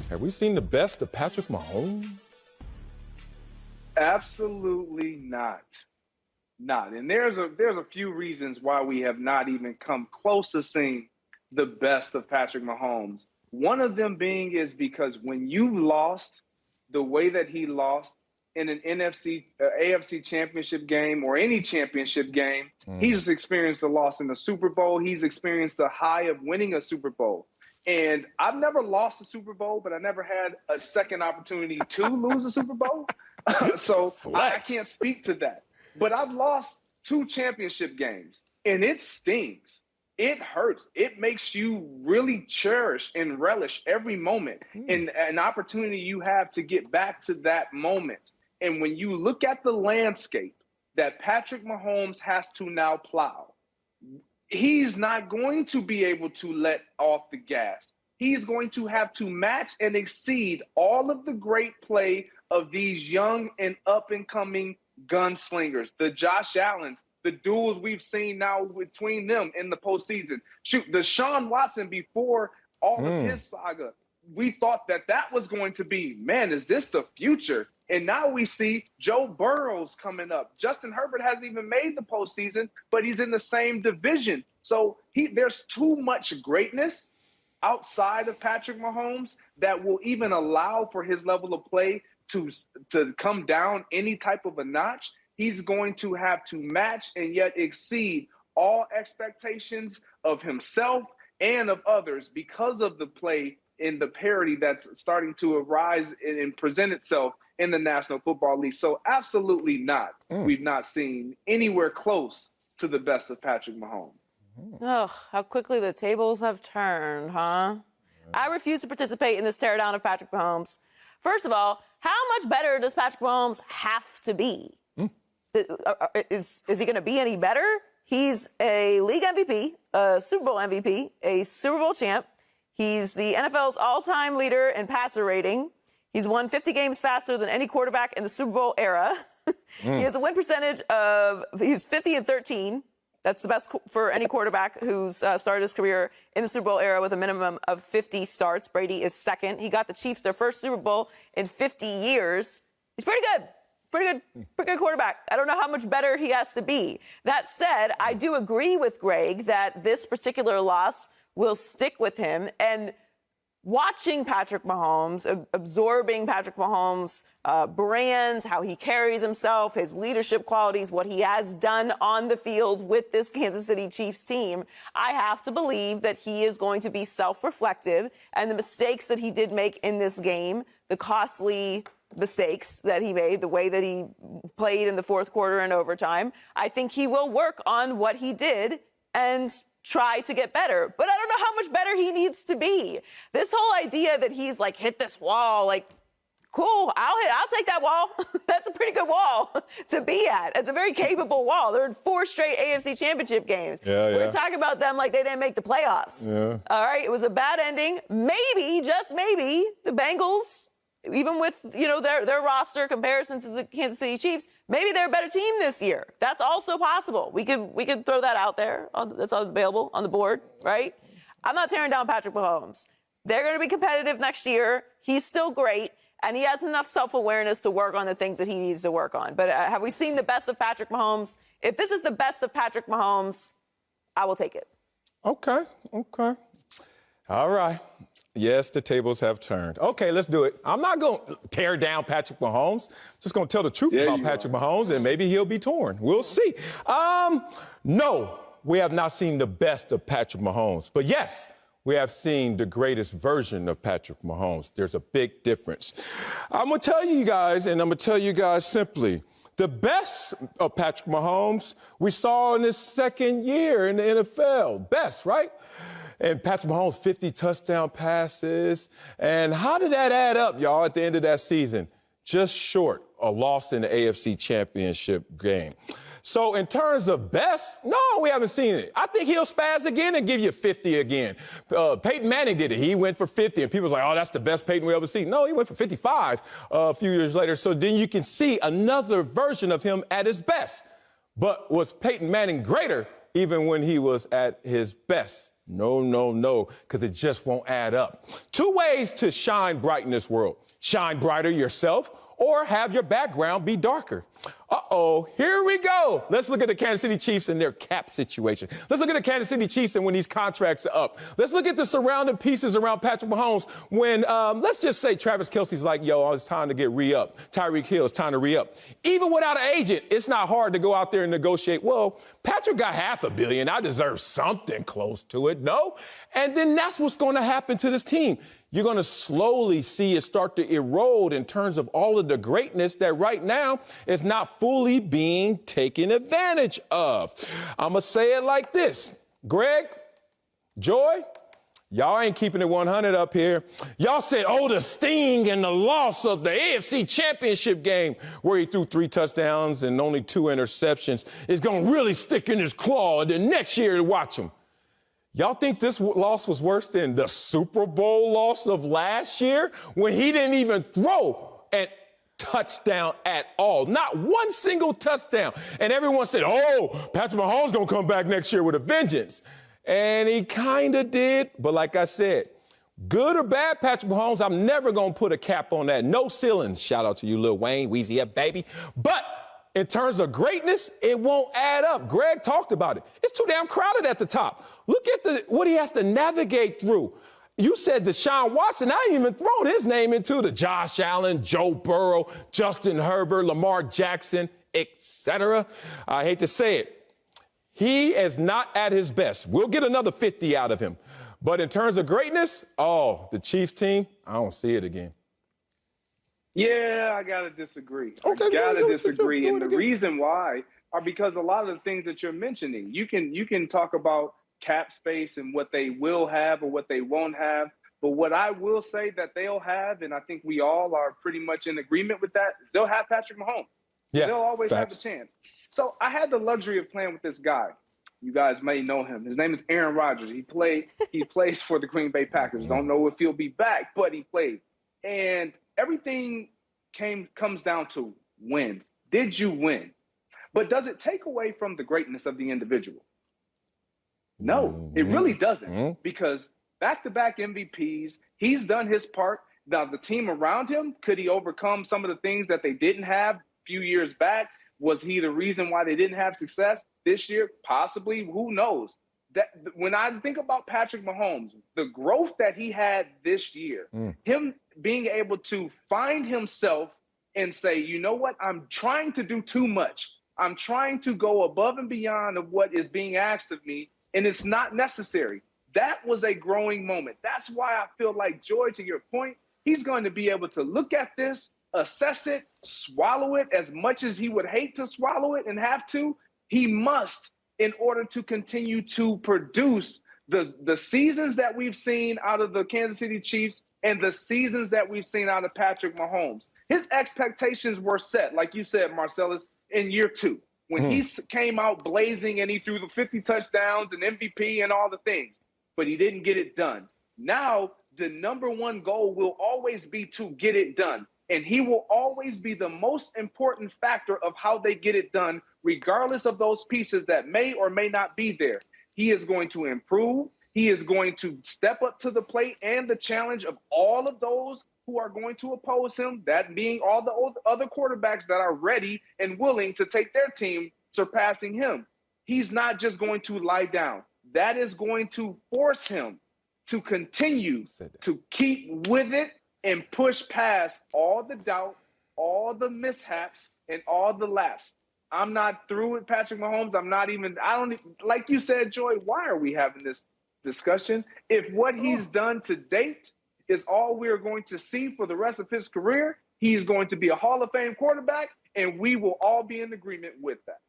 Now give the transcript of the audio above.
Have we seen the best of Patrick Mahomes? Absolutely not. And there's a few reasons why we have not even come close to seeing the best of Patrick Mahomes. One of them being is because when you lost the way that he lost in an AFC Championship game or any championship game, he's experienced the loss in the Super Bowl. He's experienced the high of winning a Super Bowl. And I've never lost a Super Bowl, but I never had a second opportunity to lose a Super Bowl. So I can't speak to that. But I've lost 2 championship games, and it stings. It hurts. It makes you really cherish and relish every moment and an opportunity you have to get back to that moment. And when you look at the landscape that Patrick Mahomes has to now plow, he's not going to be able to let off the gas. He's going to have to match and exceed all of the great play of these young and up-and-coming gunslingers, the Josh Allens, the duels we've seen now between them in the postseason. Shoot, the Deshaun Watson before all of his saga, we thought that was going to be, man, is this the future? And now we see Joe Burrow's coming up. Justin Herbert hasn't even made the postseason, but he's in the same division. So there's too much greatness outside of Patrick Mahomes that will even allow for his level of play to come down any type of a notch. He's going to have to match and yet exceed all expectations of himself and of others because of the play in the parity that's starting to arise and present itself in the National Football League. So absolutely not. We've not seen anywhere close to the best of Patrick Mahomes. Oh, how quickly the tables have turned, huh? I refuse to participate in this teardown of Patrick Mahomes. First of all, how much better does Patrick Mahomes have to be? Is he going to be any better? He's a league MVP, a Super Bowl MVP, a Super Bowl champ. He's the NFL's all-time leader in passer rating. He's won 50 games faster than any quarterback in the Super Bowl era. He has a win percentage he's 50-13. That's the best for any quarterback who's started his career in the Super Bowl era with a minimum of 50 starts. Brady is second. He got the Chiefs their first Super Bowl in 50 years. He's pretty good. Pretty good quarterback. I don't know how much better he has to be. That said, I do agree with Greg that this particular loss will stick with him. And watching Patrick Mahomes, absorbing Patrick Mahomes' brands, how he carries himself, his leadership qualities, what he has done on the field with this Kansas City Chiefs team, I have to believe that he is going to be self-reflective, and the mistakes that he did make in this game, the costly mistakes that he made, the way that he played in the fourth quarter and overtime, I think he will work on what he did and try to get better. But I don't know how much better he needs to be. This whole idea that he's like, hit this wall, like, cool, I'll take that wall. That's a pretty good wall to be at. It's a very capable wall. They're in 4 straight AFC Championship games. We're talking about them like they didn't make the playoffs. All right, it was a bad ending. Maybe, just maybe, the Bengals, even with, their roster comparison to the Kansas City Chiefs, maybe they're a better team this year. That's also possible. We could throw that out there. That's available on the board, right? I'm not tearing down Patrick Mahomes. They're going to be competitive next year. He's still great, and he has enough self-awareness to work on the things that he needs to work on. But have we seen the best of Patrick Mahomes? If this is the best of Patrick Mahomes, I will take it. Okay. All right. Yes, the tables have turned. Okay, let's do it. I'm not going to tear down Patrick Mahomes. Just going to tell the truth about Patrick Mahomes, and maybe he'll be torn. We'll see. No, we have not seen the best of Patrick Mahomes. But yes, we have seen the greatest version of Patrick Mahomes. There's a big difference. I'm going to tell you guys, and I'm going to tell you guys simply, the best of Patrick Mahomes we saw in his second year in the NFL. Best, right? And Patrick Mahomes, 50 touchdown passes. And how did that add up, y'all, at the end of that season? Just short, a loss in the AFC Championship game. So in terms of best, no, we haven't seen it. I think he'll spaz again and give you 50 again. Peyton Manning did it. He went for 50, and people was like, oh, that's the best Peyton we ever seen. No, he went for 55 a few years later. So then you can see another version of him at his best. But was Peyton Manning greater even when he was at his best? No, no, no, because it just won't add up. 2 ways to shine bright in this world. Shine brighter yourself or have your background be darker. Uh-oh, here we go. Let's look at the Kansas City Chiefs and their cap situation. Let's look at the Kansas City Chiefs and when these contracts are up. Let's look at the surrounding pieces around Patrick Mahomes when, let's just say Travis Kelce's like, yo, it's time to get re-up. Tyreek Hill, it's time to re-up. Even without an agent, it's not hard to go out there and negotiate. Well, Patrick got $500 million. I deserve something close to it, no? And then that's what's going to happen to this team. You're going to slowly see it start to erode in terms of all of the greatness that right now is not fully being taken advantage of. I'm going to say it like this. Greg, Joy, y'all ain't keeping it 100 up here. Y'all said, oh, the sting and the loss of the AFC Championship game where he threw 3 touchdowns and only 2 interceptions is going to really stick in his claw. And then next year, watch him. Y'all think this loss was worse than the Super Bowl loss of last year when he didn't even throw a touchdown at all? Not one single touchdown. And everyone said, oh, Patrick Mahomes going to come back next year with a vengeance. And he kind of did. But like I said, good or bad, Patrick Mahomes, I'm never going to put a cap on that. No ceilings. Shout out to you, Lil Wayne, Weezy F, baby. But in terms of greatness, it won't add up. Greg talked about it. It's too damn crowded at the top. Look at what he has to navigate through. You said Deshaun Watson. I ain't even thrown his name into the Josh Allen, Joe Burrow, Justin Herbert, Lamar Jackson, etc. I hate to say it. He is not at his best. We'll get another 50 out of him. But in terms of greatness, the Chiefs team, I don't see it again. Yeah, I got to disagree. Okay, I got to disagree. And the reason why are because a lot of the things that you're mentioning, you can talk about cap space and what they will have or what they won't have. But what I will say that they'll have, and I think we all are pretty much in agreement with that, is they'll have Patrick Mahomes. Yeah, they'll always have a chance. So I had the luxury of playing with this guy. You guys may know him. His name is Aaron Rodgers. He plays for the Green Bay Packers. Don't know if he'll be back, but he played. And everything comes down to wins. Did you win? But does it take away from the greatness of the individual? No, it really doesn't. Because back-to-back MVPs, he's done his part. Now, the team around him, could he overcome some of the things that they didn't have a few years back? Was he the reason why they didn't have success this year? Possibly. Who knows? That when I think about Patrick Mahomes, the growth that he had this year, him being able to find himself and say, you know what, I'm trying to do too much. I'm trying to go above and beyond of what is being asked of me, and it's not necessary. That was a growing moment. That's why I feel like, Joy, to your point, he's going to be able to look at this, assess it, swallow it as much as he would hate to swallow it and have to. He must, in order to continue to produce the seasons that we've seen out of the Kansas City Chiefs and the seasons that we've seen out of Patrick Mahomes. His expectations were set, like you said, Marcellus, in year 2, when he came out blazing and he threw the 50 touchdowns and MVP and all the things, but he didn't get it done. Now, the number one goal will always be to get it done. And he will always be the most important factor of how they get it done, regardless of those pieces that may or may not be there. He is going to improve. He is going to step up to the plate and the challenge of all of those who are going to oppose him, that being all the other quarterbacks that are ready and willing to take their team surpassing him. He's not just going to lie down. That is going to force him to continue to keep with it and push past all the doubt, all the mishaps, and all the laps. I'm not through with Patrick Mahomes. Like you said, Joy, why are we having this discussion? If what he's done to date is all we're going to see for the rest of his career, he's going to be a Hall of Fame quarterback, and we will all be in agreement with that.